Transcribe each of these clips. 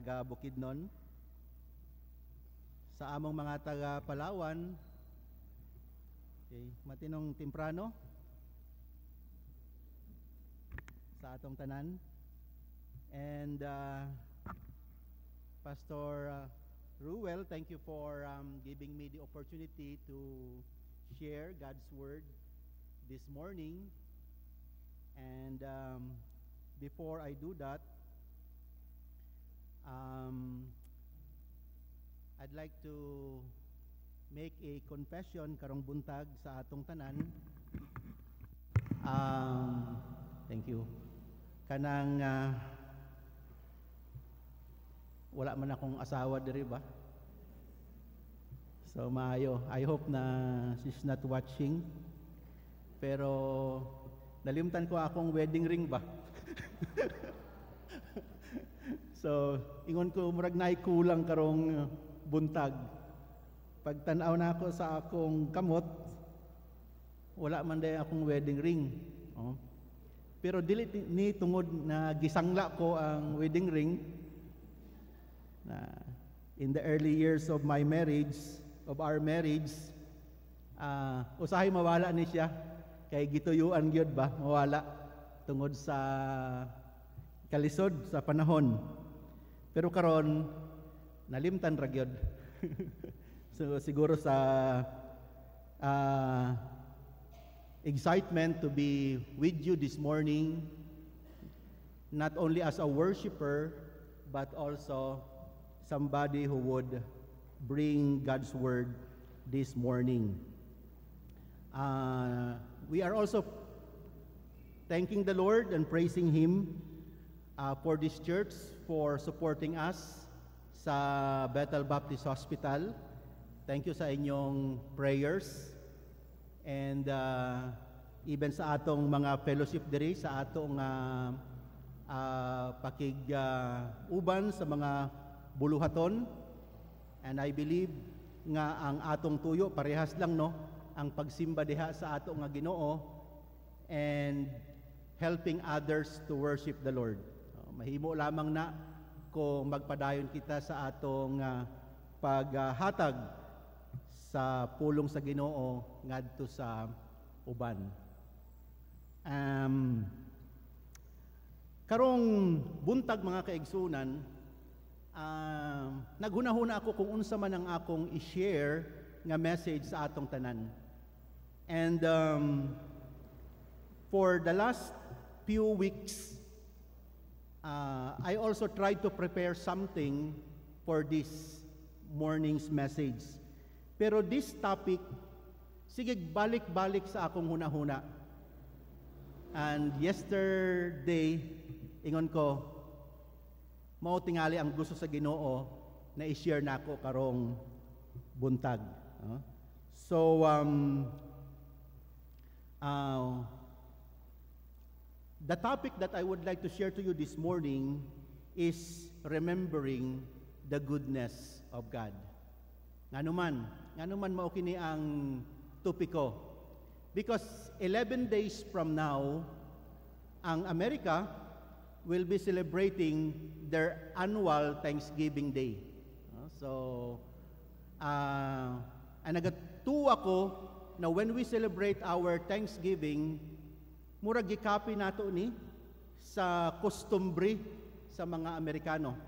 taga Bukidnon, sa among mga taga Palawan, okay, matinong timprano sa atong tanan, and Pastor Ruel, thank you for giving me the opportunity to share God's Word this morning. And before I do that, I'd like to make a confession karong buntag sa atong tanan. Thank you. Kanang wala man akong asawa diri ba? So maayo. I hope na she's not watching. Pero nalimtan ko akong wedding ring ba? So ingon ko murag naay kulang karong buntag. Pagtan-aw na ako sa akong kamot, wala man day akong wedding ring. Oh. Pero dili ni tungod na gisangla ko ang wedding ring na in the early years of my marriage, of our marriage, usahay mawala ni siya kay gituyuan gyud ba mawala tungod sa kalisod sa panahon. Pero karon nalimtan ra gyud. So siguro sa excitement to be with you this morning, not only as a worshiper but also somebody who would bring God's word this morning. We are also thanking the Lord and praising Him for this church, for supporting us sa Bethel Baptist Hospital. Thank you sa inyong prayers, and even sa atong mga fellowship diri, sa atong pakig-uban sa mga buluhaton. And I believe nga ang atong tuyo parehas lang, no, ang pagsimba diha sa ato nga Ginoo and helping others to worship the Lord. Mahimo lamang na kung magpadayon kita sa atong paghatag sa pulong sa Ginoo ngadto sa uban. Karong buntag mga kaigsunan, naghuna-huna ako kung unsa man ang akong i-share nga message sa atong tanan. And for the last few weeks, I also tried to prepare something for this morning's message. Pero this topic, sige balik-balik sa akong huna-huna. And yesterday, ingon ko, mao tingali ang gusto sa Ginoo na i-share nako karong buntag. So the topic that I would like to share to you this morning is remembering the goodness of God. Nganuman mao kini ang topiko. Because 11 days from now, ang Amerika will be celebrating their annual Thanksgiving Day. So, nagatuwa ko na when we celebrate our Thanksgiving, murag gikapi nato ni sa customary sa mga Amerikano.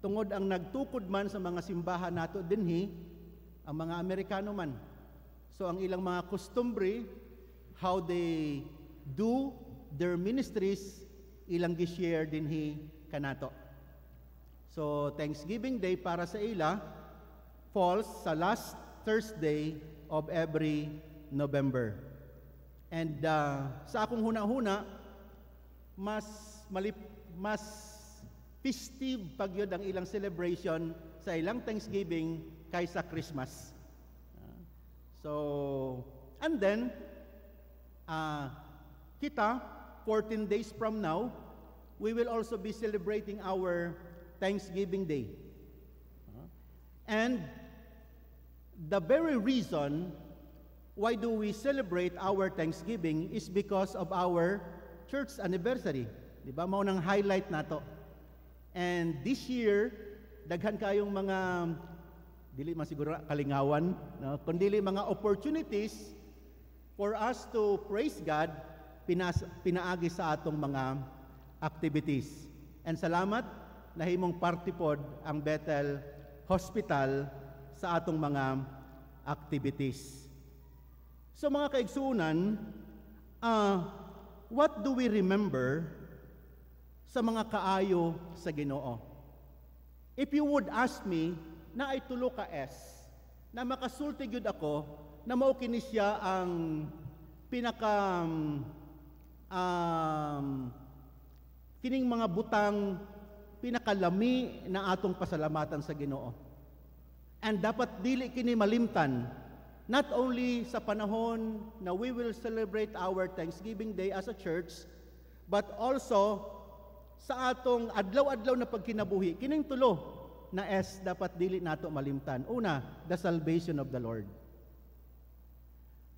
Tungod ang nagtukod man sa mga simbahan nato dinhi ang mga Amerikano man. So ang ilang mga customary, how they do their ministries, ilang gi-share dinhi kanato. So Thanksgiving Day para sa ila falls sa last Thursday of every November. And sa akong huna-huna, mas festive pagyod ang ilang celebration sa ilang Thanksgiving kaysa Christmas. And then, kita, 14 days from now, we will also be celebrating our Thanksgiving Day. And the very reason why do we celebrate our Thanksgiving is because of our church anniversary. Di ba? Mao nang highlight nato. And this year, daghan kayong mga, dili man siguro kalingawan, no? Kundi mga opportunities for us to praise God, pinaagi sa atong mga activities. And salamat, nahimong parte pod ang Bethel Hospital sa atong mga activities. So mga kaigsunan, what do we remember sa mga kaayo sa Ginoo? If you would ask me, na ay tulo ka S, na makasulti gyud ako, na mao kini siya ang pinaka kining mga butang pinakalami na atong pasalamatan sa Ginoo. And dapat dili kini malimtan, not only sa panahon na we will celebrate our Thanksgiving Day as a church, but also sa atong adlaw-adlaw na pagkinabuhi. Kining tulo na S dapat dili nato malimtan. Una, the salvation of the Lord.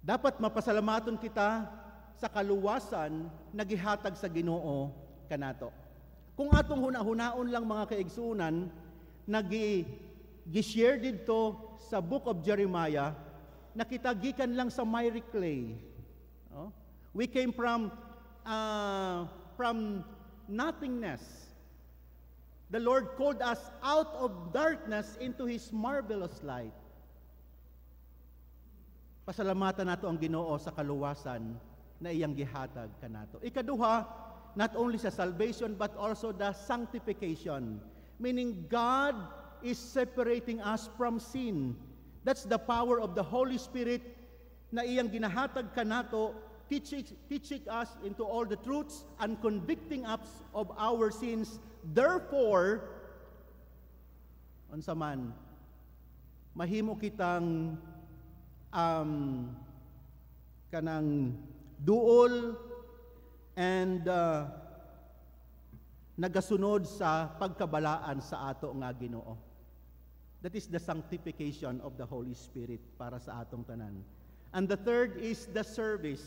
Dapat mapasalamaton kita sa kaluwasan na gihatag sa Ginoo kanato. Kung atong hunaon lang mga kaigsunan, gi-share didto sa book of Jeremiah, nakita gikan lang sa miry clay. Oh? We came from nothingness. The Lord called us out of darkness into His marvelous light. Pasalamatan nato ang Ginoo sa kaluwasan na iyang gihatag kanato. Ikaduha, not only sa salvation but also the sanctification. Meaning God is separating us from sin. That's the power of the Holy Spirit na iyang ginahatag kanato, teaching us into all the truths and convicting us of our sins. Therefore, unsa man, mahimo kitang kanang duol and nagasunod sa pagkabalaan sa ato nga Ginoo. That is the sanctification of the Holy Spirit para sa atong tanan. And the third is the service.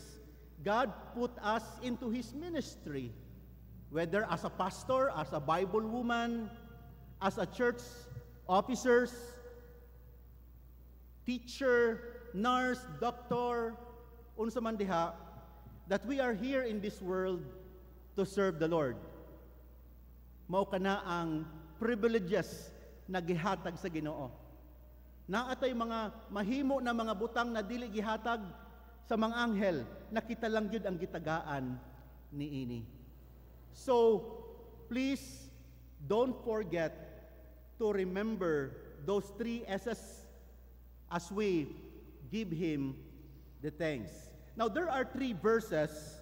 God put us into His ministry, whether as a pastor, as a Bible woman, as a church officers, teacher, nurse, doctor, unsa man diha, that we are here in this world to serve the Lord. Mao kana ang privileges na gihatag sa Ginoo. Naatay mga mahimo na mga butang na dili gihatag sa mga anghel, nakita lang gyud ang gitagaan niini. So, please don't forget to remember those 3 S's as we give Him the thanks. Now, there are 3 verses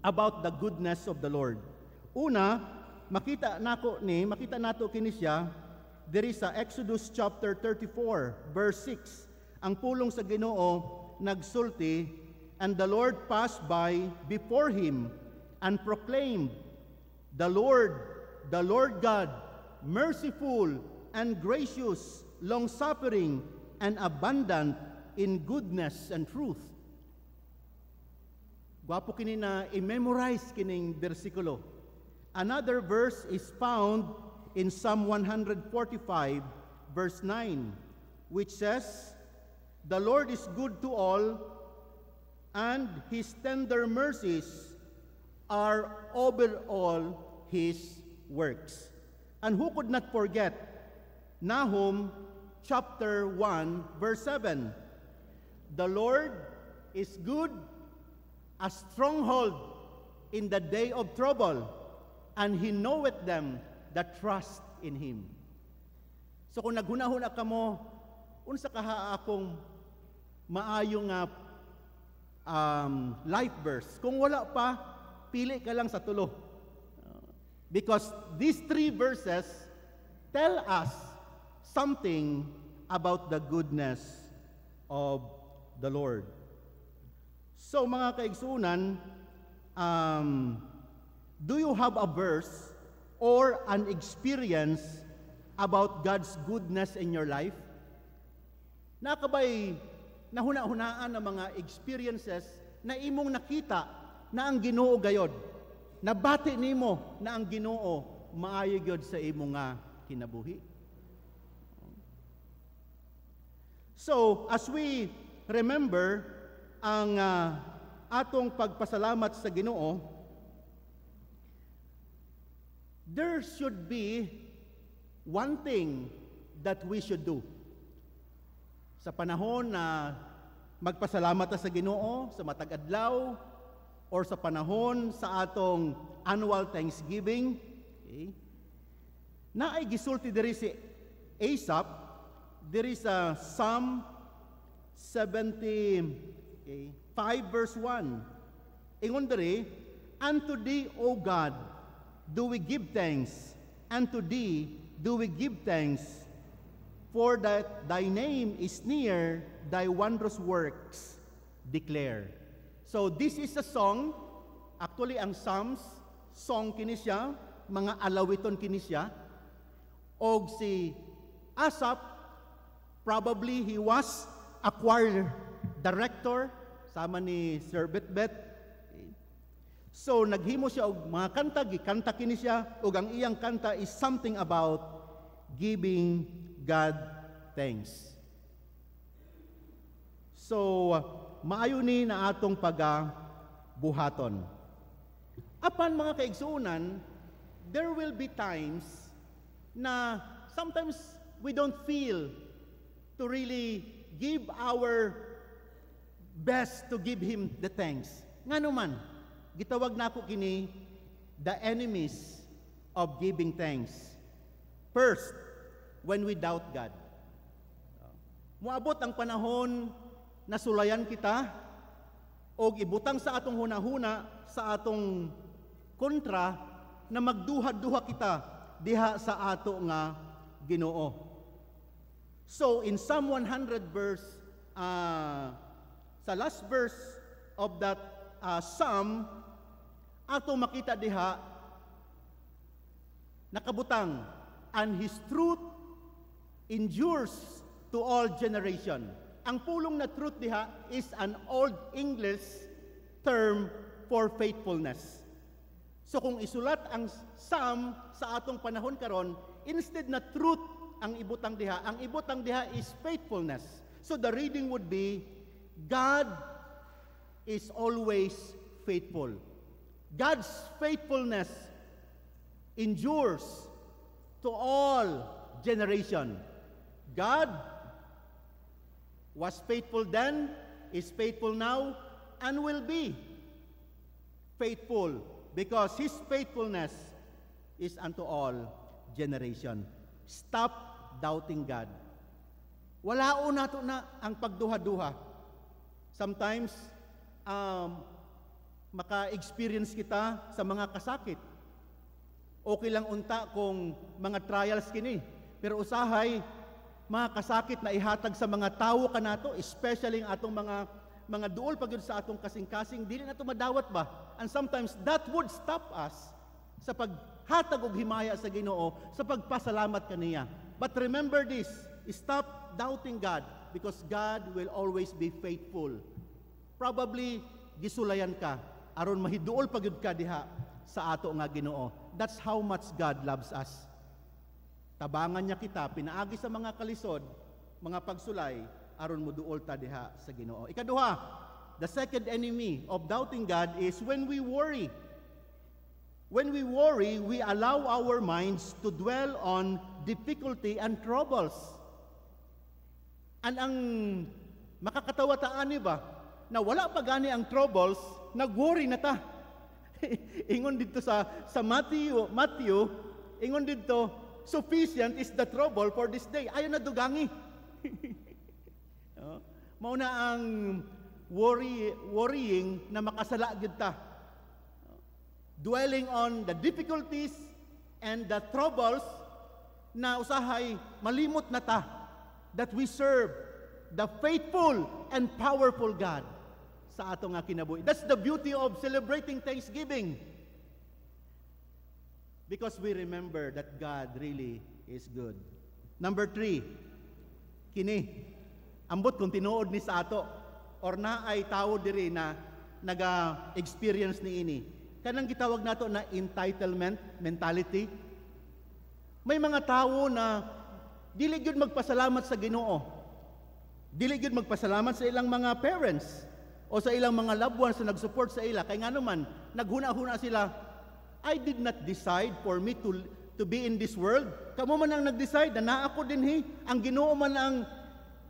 about the goodness of the Lord. Una, makita nato kini siya diri sa Exodus chapter 34 verse 6. Ang pulong sa Ginoo nagsulti, and the Lord passed by before him and proclaimed, the Lord God, merciful and gracious, long-suffering and abundant in goodness and truth. Gwapo kini na i-memorize kining bersikulo. Another verse is found in Psalm 145 verse 9, which says, the Lord is good to all, and His tender mercies are over all His works. And who could not forget Nahum chapter 1 verse 7, the Lord is good, a stronghold in the day of trouble, and He knoweth them that trust in Him. So kung naghunahuna ka mo, unsa kaha akong maayong life verse. Kung wala pa, pili ka lang sa tulo. Because these 3 verses tell us something about the goodness of the Lord. So mga kaigsunan, do you have a verse or an experience about God's goodness in your life? Nakabay nahuna-hunaan ng mga experiences na imong nakita na ang Ginoo gayod. Nabati nimo na ang Ginoo maayo gyud sa imo nga kinabuhi. So, as we remember ang atong pagpasalamat sa Ginoo, there should be one thing that we should do. Sa panahon na magpasalamat ta sa Ginoo, sa matag adlaw, or sa panahon sa atong annual Thanksgiving, okay, na ay gisulti diri si Asaph, diri sa Psalm 75 verse 1. Ingon diri, "Unto thee, O God, do we give thanks, and to thee do we give thanks, for that thy name is near, thy wondrous works declare." So this is a song, actually ang Psalms, song kini siya, mga alawiton kini siya, og si Asaph, probably he was a choir director, sama ni Sir Betbet. So naghimo siya og mga kanta, gikanta kini siya, ug ang iyang kanta is something about giving God thanks. So maayo ni na atong pagabuhaton. Apan mga kaigsuonan, there will be times na sometimes we don't feel to really give our best to give Him the thanks. Ngano man, gitawag na ako kini the enemies of giving thanks. First, when we doubt God. Moabot ang panahon na sulayan kita o ibutang sa atong hunahuna sa atong kontra na magduha-duha kita diha sa ato nga Ginoo. So in Psalm 100 verse sa last verse of that psalm, ato makita diha nakabutang, "And His truth endures to all generation." Ang pulong na truth diha is an Old English term for faithfulness. So kung isulat ang psalm sa atong panahon karon, instead na truth ang ibutang diha, ang ibutang diha is faithfulness. So the reading would be, God is always faithful. God's faithfulness endures to all generation. God was faithful then, is faithful now, and will be faithful because His faithfulness is unto all generation. Stop doubting God. Walaon nato na ang pagduha-duha. Sometimes, maka-experience kita sa mga kasakit. Okay lang unta kung mga trials kini. Pero usahay, mga kasakit na ihatag sa mga tawo kanato, especially ang atong mga duol pag sa atong kasing-kasing, dili nato madawat ba? And sometimes that would stop us sa paghatag og himaya sa Ginoo, sa pagpasalamat kaniya. But remember this, stop doubting God because God will always be faithful. Probably gisulayan ka aron mahiduol pagyud ka diha sa ato nga Ginoo. That's how much God loves us. Tabangan niya kita, pinaagi sa mga kalisod, mga pagsulay, aron moduol ta diha sa Ginoo. Ikaduha, the second enemy of doubting God is when we worry. When we worry, we allow our minds to dwell on difficulty and troubles. And ang makakatawa ta ani ba, na wala pa gani ang troubles, nag-worry na ta. Ingon dito sa Matthew, ingon dito, sufficient is the trouble for this day. Ayaw na dugangi. Mao na ang worrying na makasala gyud ta. Dwelling on the difficulties and the troubles na usahay malimot na ta that we serve the faithful and powerful God sa ato nga kinabuhi. That's the beauty of celebrating Thanksgiving. Because we remember that God really is good. Number 3, kini, ambot kung tinuod ni sa ato, or na ay tao diri na naga-experience ni ini. Kanang gitawag nato na entitlement mentality. May mga tao na dili gyud magpasalamat sa Ginoo. Dili gyud magpasalamat sa ilang mga parents o sa ilang mga loved ones na nag-support sa ila. Kay nga naman, naghuna-huna sila, I did not decide for me to be in this world. Kamo man ang nag-decide na naa ako dinhi. Ang Ginoo man ang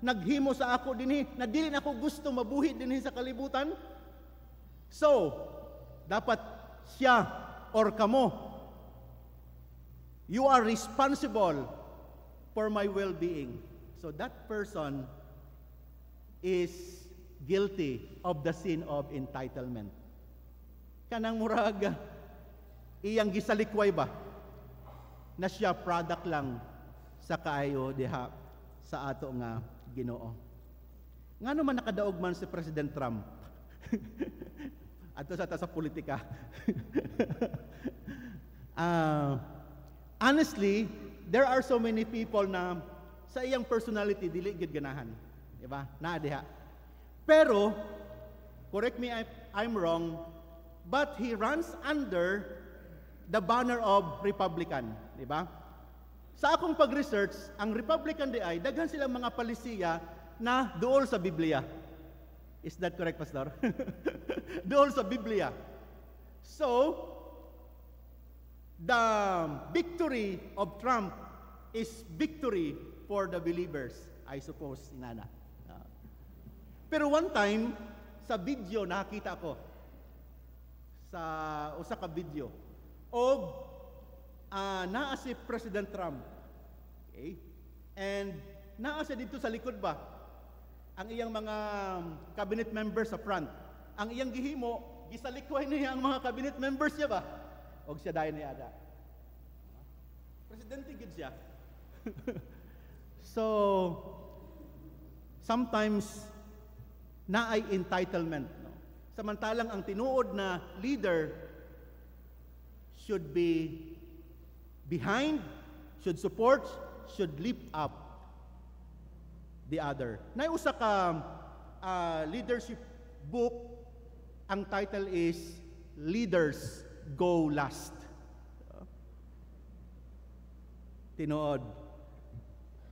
naghimo sa ako dinhi, na dili na ako gusto mabuhi dinhi sa kalibutan. So, dapat siya or kamo, you are responsible for my well-being. So that person is guilty of the sin of entitlement. Kanang murag, iyang gisalikway ba na siya product lang sa kaayo diha sa ato nga Ginoo. Nga naman nakadaog man si President Trump. Ato sa politika. Honestly, there are so many people na sa iyang personality dili gid ganahan, di ba? Naa diha. Pero correct me if I'm wrong, but he runs under the banner of Republican, di ba? Sa akong pag-research, ang Republican di ay daghan silang mga palisiya na duol sa Biblia. Is that correct, Pastor? Duol sa Biblia. So, the victory of Trump is victory for the believers, I suppose, inana. Pero one time, sa video nakita ko, sa usa ka video, og naa si President Trump. Okay? And naa siya dito sa likod ba? Ang iyang mga cabinet members sa front. Ang iyang gihimo, gisalikway niya ang mga cabinet members niya ba? Og siya dayon ni ada. Presidente gid siya. So, sometimes naay entitlement, no? Samantalang ang tinuod na leader should be behind, should support, should lift up the other. Nay usa ka leadership book, ang title is Leaders Go Last. Tinuod.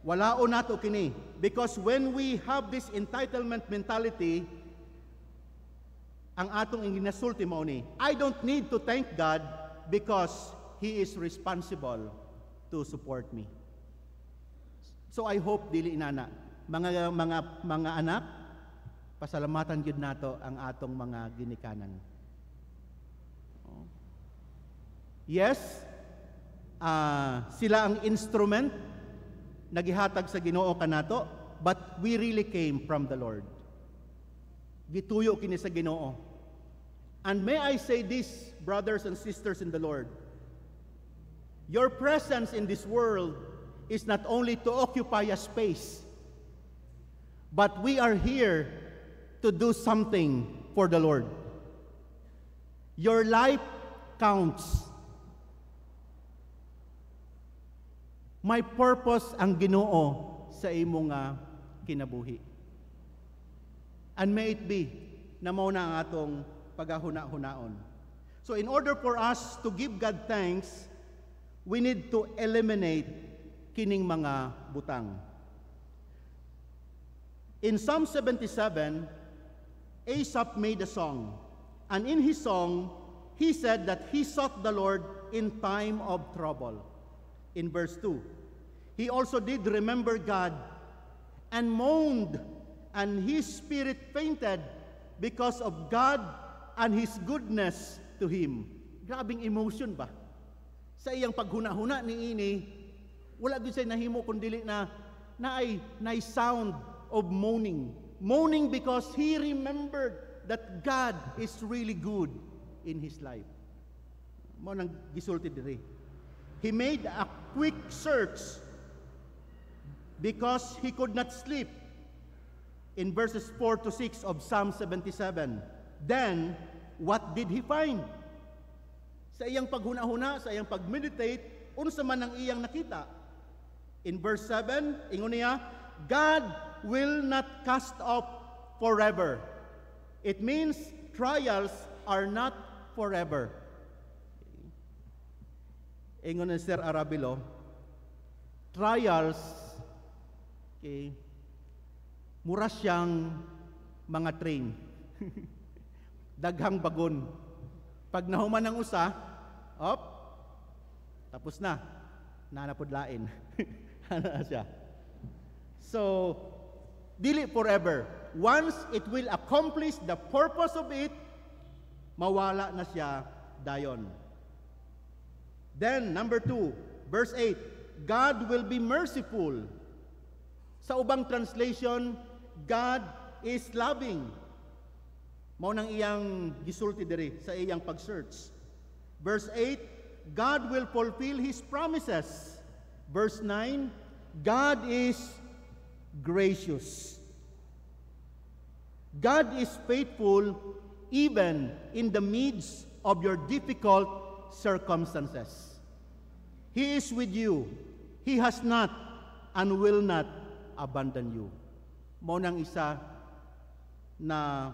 Walaon nato kini because when we have this entitlement mentality, ang atong ginasulti mao ni, I don't need to thank God because He is responsible to support me. So I hope dili inana mga anak, pasalamatan gyud nato ang atong mga ginikanan. Yes, sila ang instrument nagihatag sa Ginoo kanato, but we really came from the Lord. Gituyo kini sa Ginoo. And may I say this, brothers and sisters in the Lord, your presence in this world is not only to occupy a space, but we are here to do something for the Lord. Your life counts. May purpose ang Ginoo sa imong kinabuhi. And may it be na mao na ang atong pagahuna-hunaon. So in order for us to give God thanks, we need to eliminate kining mga butang. In Psalm 77, Asaph made a song. And in his song, he said that he sought the Lord in time of trouble. In verse 2, he also did remember God and moaned, and his spirit fainted because of God and His goodness to him. Grabing emotion ba? Sa iyang paghuna-huna ni ini, wala gyud say nahimo kundi na naay sound of moaning. Moaning because he remembered that God is really good in his life. Mo nang gisulti diri. He made a quick search because he could not sleep. In verses 4 to 6 of Psalm 77. Then, what did he find? Sa iyang paghuna-huna, sa iyang pag-meditate, unsa man ang iyang nakita? In verse 7, ingon niya, God will not cast off forever. It means trials are not forever. Ingon ni Sir Arabilo, trials, okay, mura siyang mga train. Daghang bagon. Pag nahuman ng usa, tapos na. Nanapudlain. Ano na siya? So, dili forever. Once it will accomplish the purpose of it, mawala na siya dayon. Then, number 2, verse 8, God will be merciful. Sa ubang translation, God is loving. Mao nang iyang gisulti diri sa iyang pag-search. Verse 8, God will fulfill His promises. Verse 9, God is gracious. God is faithful even in the midst of your difficult circumstances. He is with you. He has not and will not abandon you. Mao nang isa na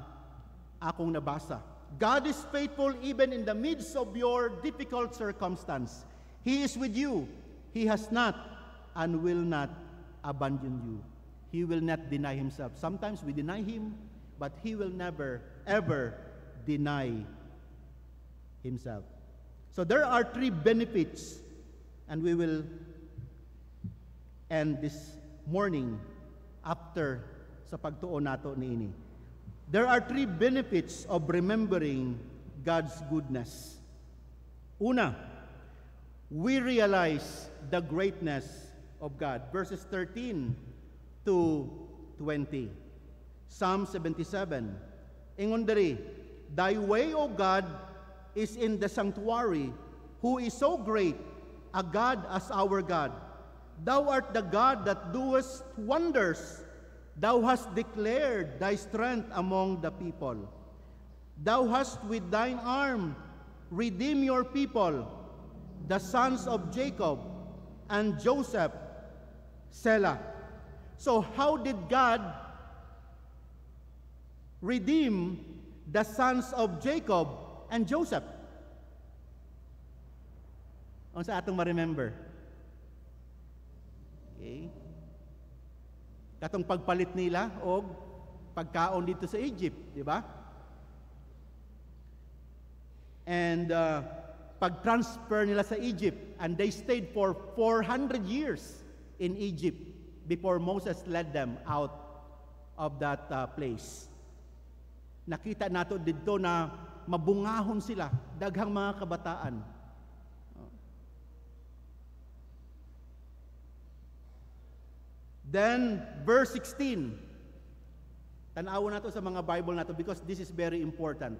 akong nabasa. God is faithful even in the midst of your difficult circumstance. He is with you. He has not and will not abandon you. He will not deny Himself. Sometimes we deny Him, but He will never, ever deny Himself. So there are 3 benefits, and we will end this morning after sa pagtuon nato niini. There are 3 benefits of remembering God's goodness. Una, we realize the greatness of God. Verses 13 to 20. Psalm 77. Ingon diri, Thy way, O God, is in the sanctuary, who is so great, a God as our God. Thou art the God that doest wonders. Thou hast declared thy strength among the people. Thou hast with thine arm redeemed your people, the sons of Jacob and Joseph, Selah. So how did God redeem the sons of Jacob and Joseph? Ano sa atong ma-remember? Okay. Katong pagpalit nila o pagkaon dito sa Egypt, di ba? And pag-transfer nila sa Egypt, and they stayed for 400 years in Egypt before Moses led them out of that place. Nakita nato dito na mabungahon sila, daghang mga kabataan. Then, verse 16. Tanawon nato sa mga Bible nato because this is very important.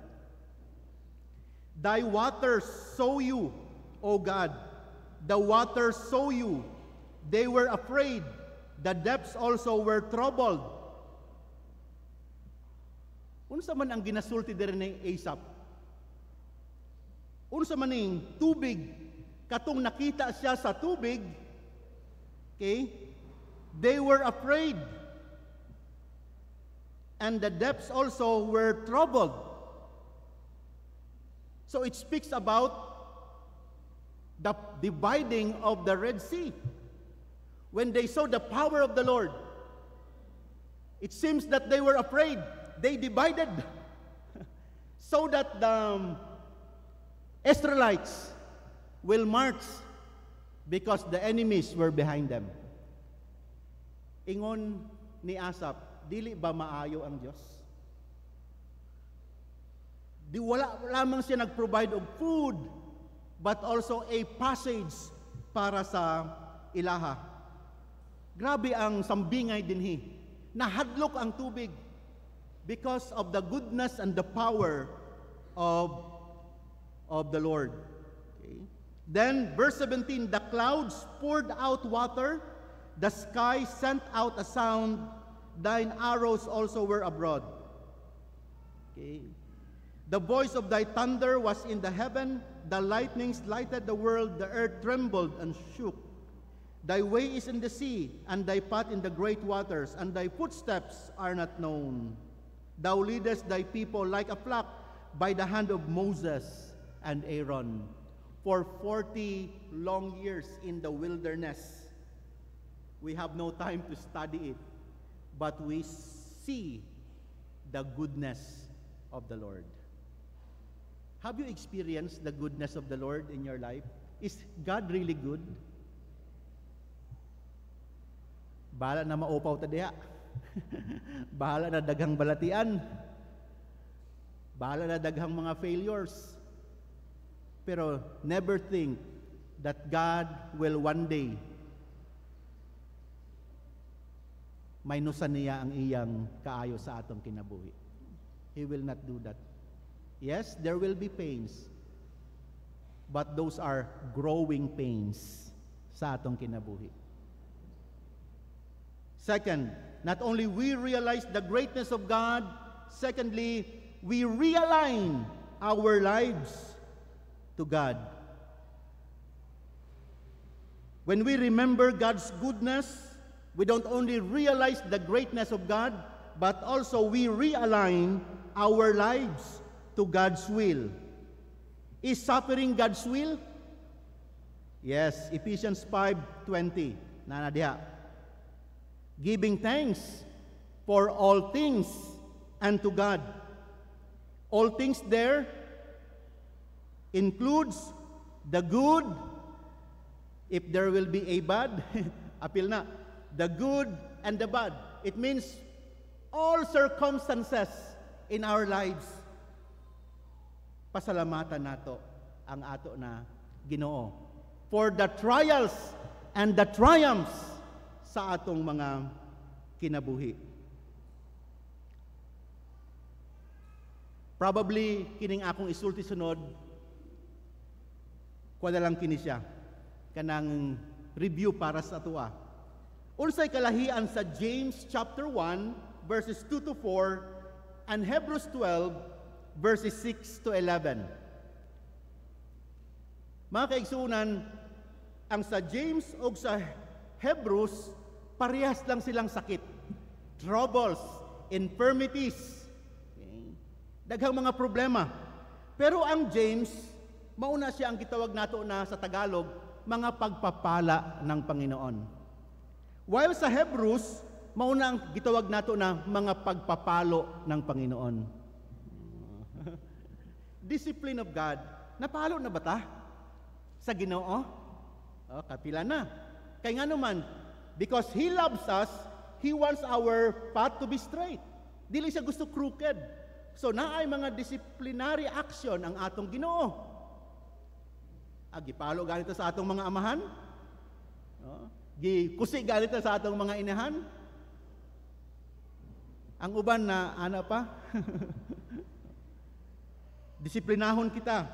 Thy waters saw you, O God. The waters saw you. They were afraid. The depths also were troubled. Unsa man ang ginasulti diri ni Asaph? Unsa man ning tubig katong nakita siya sa tubig? Okay? They were afraid. And the depths also were troubled. So it speaks about the dividing of the Red Sea. When they saw the power of the Lord, it seems that they were afraid. They divided so that the Israelites will march because the enemies were behind them. Ingon ni Asaph, dili ba maayo ang Diyos? Di wala lamang siya nag-provide of food, but also a passage para sa ilaha. Grabe ang sambingay dinhi. Nahadlok ang tubig because of the goodness and the power of the Lord. Okay. Then, verse 17, the clouds poured out water, the sky sent out a sound, thine arrows also were abroad. Okay. The voice of thy thunder was in the heaven, the lightnings lighted the world, the earth trembled and shook. Thy way is in the sea, and thy path in the great waters, and thy footsteps are not known. Thou leadest thy people like a flock by the hand of Moses and Aaron. For 40 long years in the wilderness, We have no time to study it, but we see the goodness of the Lord. Have you experienced the goodness of the Lord in your life? Is God really good? Bahala na maupaw ta diha. Bahala na daghang balatian. Bahala na daghang mga failures. Pero never think that God will one day maynusan niya ang iyang kaayo sa atong kinabuhi. He will not do that. Yes, there will be pains, but those are growing pains sa atong kinabuhi. Second, not only we realize the greatness of God, secondly, we realign our lives to God. When we remember God's goodness, we don't only realize the greatness of God, but also we realign our lives to God's will. Is suffering God's will? Yes, Ephesians 5:20. Nanadiha. Giving thanks for all things unto God. All things there includes the good, if there will be a bad, apil na, the good and the bad. It means all circumstances in our lives. Pasalamatan nato ang ato na Ginoo for the trials and the triumphs sa atong mga kinabuhi. Probably kining akong isulti sunod kuwala lang kini siya kanang review para sa atua. Unsay kalahian sa James chapter 1 verses 2 to 4 and Hebrews 12 verses 6 to 11. Mga kaigsunan, ang sa James o sa Hebrews, parehas lang silang sakit. Troubles, infirmities, daghang mga problema. Pero ang James, mauna siya ang gitawag nato na sa Tagalog, mga pagpapala ng Panginoon. While sa Hebrews, mauna ang gitawag nato na mga pagpapalo ng Panginoon. Discipline of God, napalo na ba ta? Sa Ginoo? Oh, kapila na. Kaya nga naman, because He loves us, He wants our path to be straight. Dili siya gusto crooked. So naay mga disciplinary action ang atong Ginoo. Gipalo ganito sa atong mga amahan? Gikusi ganito sa atong mga inahan? Ang uban na, ana pa? Disiplinahon kita.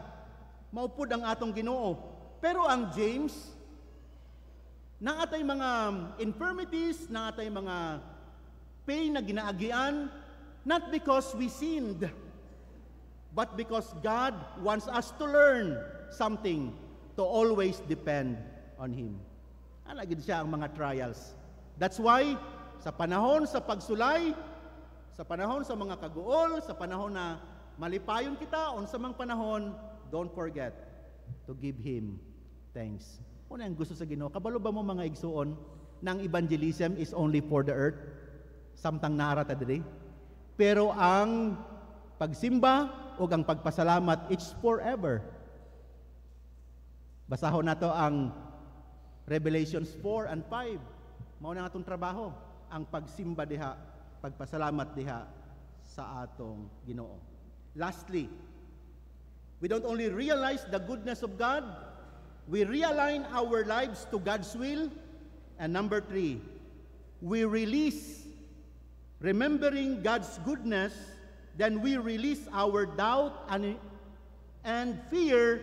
Maupod ang atong Ginoo. Pero ang James, naatay mga infirmities, naatay mga pain na ginaagian, not because we sinned, but because God wants us to learn something to always depend on Him. Anagid siya ang mga trials. That's why, sa panahon sa pagsulay, sa panahon sa mga kaguol, sa panahon na malipayon kita, on sa mga panahon, don't forget to give Him thanks. Una ang gusto sa Ginoo, kabalo ba mo mga igsuon ng evangelism is only for the earth? Samtang naarata diri. Pero ang pagsimba o ang pagpasalamat, it's forever. Basahon nato ang Revelations 4 and 5. Mao na atong trabaho, ang pagsimba diha, pagpasalamat diha sa atong Ginoo. Lastly, we don't only realize the goodness of God, we realign our lives to God's will. And number 3, we release, remembering God's goodness, then we release our doubt and fear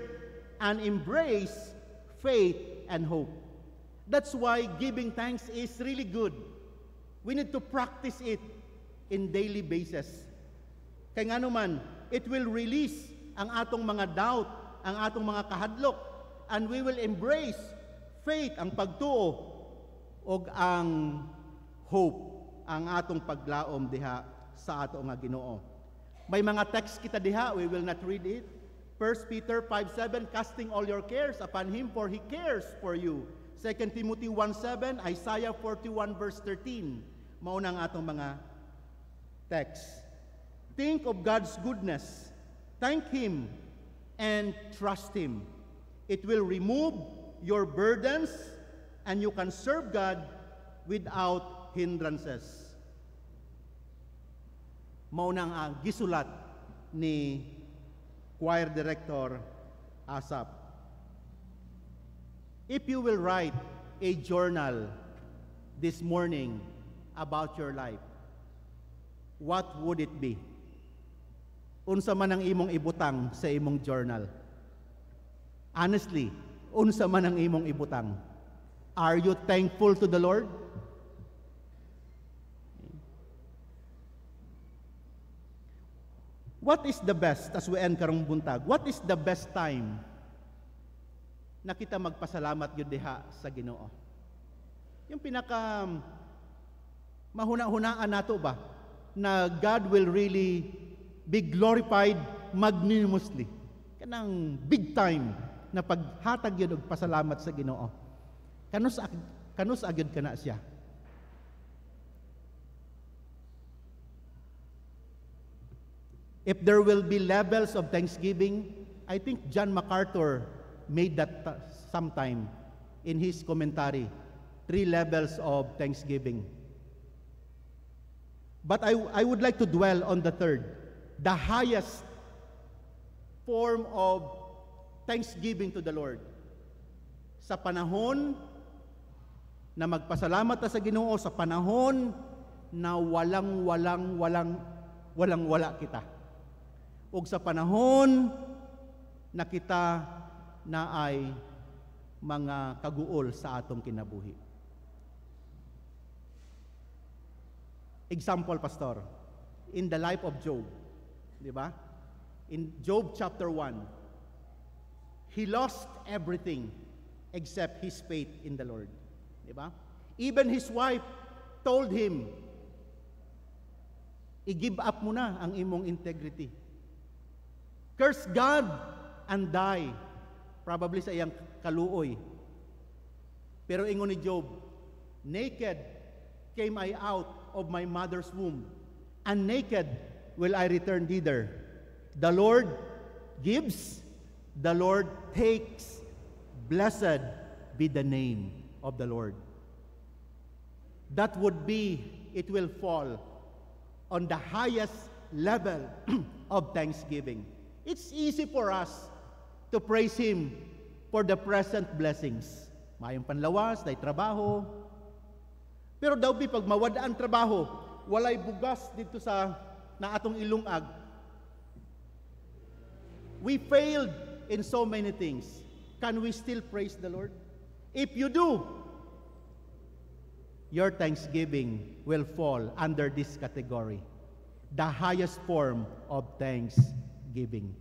and embrace faith and hope. That's why giving thanks is really good. We need to practice it in daily basis. Kaya nga naman, it will release ang atong mga doubt, ang atong mga kahadlok, and we will embrace faith, ang pagtuo, o ang hope, ang atong paglaom diha sa ato nga Ginoo. May mga text kita diha, we will not read it. 1 Peter 5:7, casting all your cares upon Him, for He cares for you. 2 Timothy 1:7, Isaiah 41 verse 13. Mauna ang atong mga text. Think of God's goodness, thank Him, and trust Him. It will remove your burdens, and you can serve God without hindrances. Mauna ang gisulat ni choir director Asap. If you will write a journal this morning about your life, what would it be? Unsa man ang imong ibutang sa imong journal? Honestly, unsa man ang imong ibutang? Are you thankful to the Lord? What is the best, as we end karong buntag, what is the best time na kita magpasalamat yun diha sa Ginoo? Yung pinaka mahuna-hunaan nato ba na God will really be glorified magnanimously. Kanang big time na paghatag yun og pasalamat sa Ginoo. Kanus agyud kana siya. If there will be levels of thanksgiving, I think John MacArthur made that sometime in his commentary. 3 levels of thanksgiving. But I would like to dwell on the third, the highest form of thanksgiving to the Lord. Sa panahon na magpasalamat ta sa Ginoo, sa panahon na walang-wala kita. O sa panahon na kita na ay mga kaguol sa atong kinabuhi. Example, Pastor, in the life of Job, di ba? In Job chapter 1, he lost everything except his faith in the Lord. Di ba? Even his wife told him, i-give up mo na ang imong integrity. Curse God and die. Probably sa iyang kaluoy. Pero ingon ni Job, naked came I out of my mother's womb, and naked will I return thither. The Lord gives, the Lord takes. Blessed be the name of the Lord. That would be, it will fall on the highest level of thanksgiving. It's easy for us to praise Him for the present blessings. Mayong panlawas, day trabaho. Pero daw pag mawada ang trabaho, walay bugas dito sa na atong ilungag. We failed in so many things. Can we still praise the Lord? If you do, your thanksgiving will fall under this category, the highest form of thanksgiving.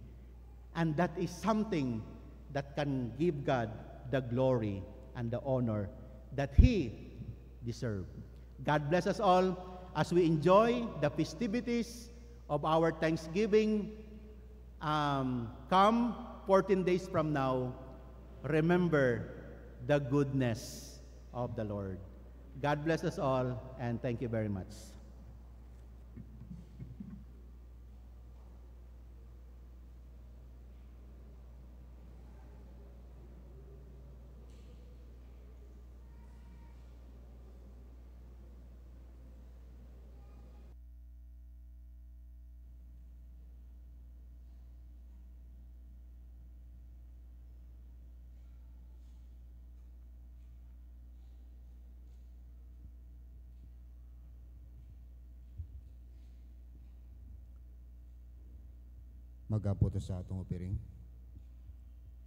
And that is something that can give God the glory and the honor that He deserves. God bless us all as we enjoy the festivities of our Thanksgiving. Come 14 days from now, remember the goodness of the Lord. God bless us all, and thank you very much. Magapot sa atong opiring.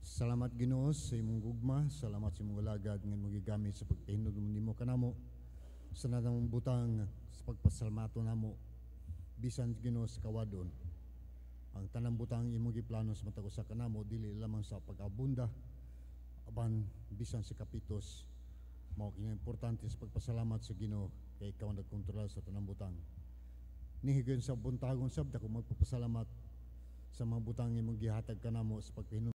Salamat Ginoo sa imong gugma, salamat sa imong lagad nga magigamit sa pagpahinog nimo kanamo sa nadang butang sa pagpasalamato namo bisan Ginoo sa kawadon. Ang tanang butang imong giplano sa matag usa kanamo dili lamang sa pag-abunda aban bisan sa kapitos mao kini importante sa pagpasalamat sa Ginoo kay ikaw ang nagkontrol sa tanang butang. Nihigon sa buntagon sabda kung magpapasalamat sa mga butang imong gihatag kanamo sa pagpahinom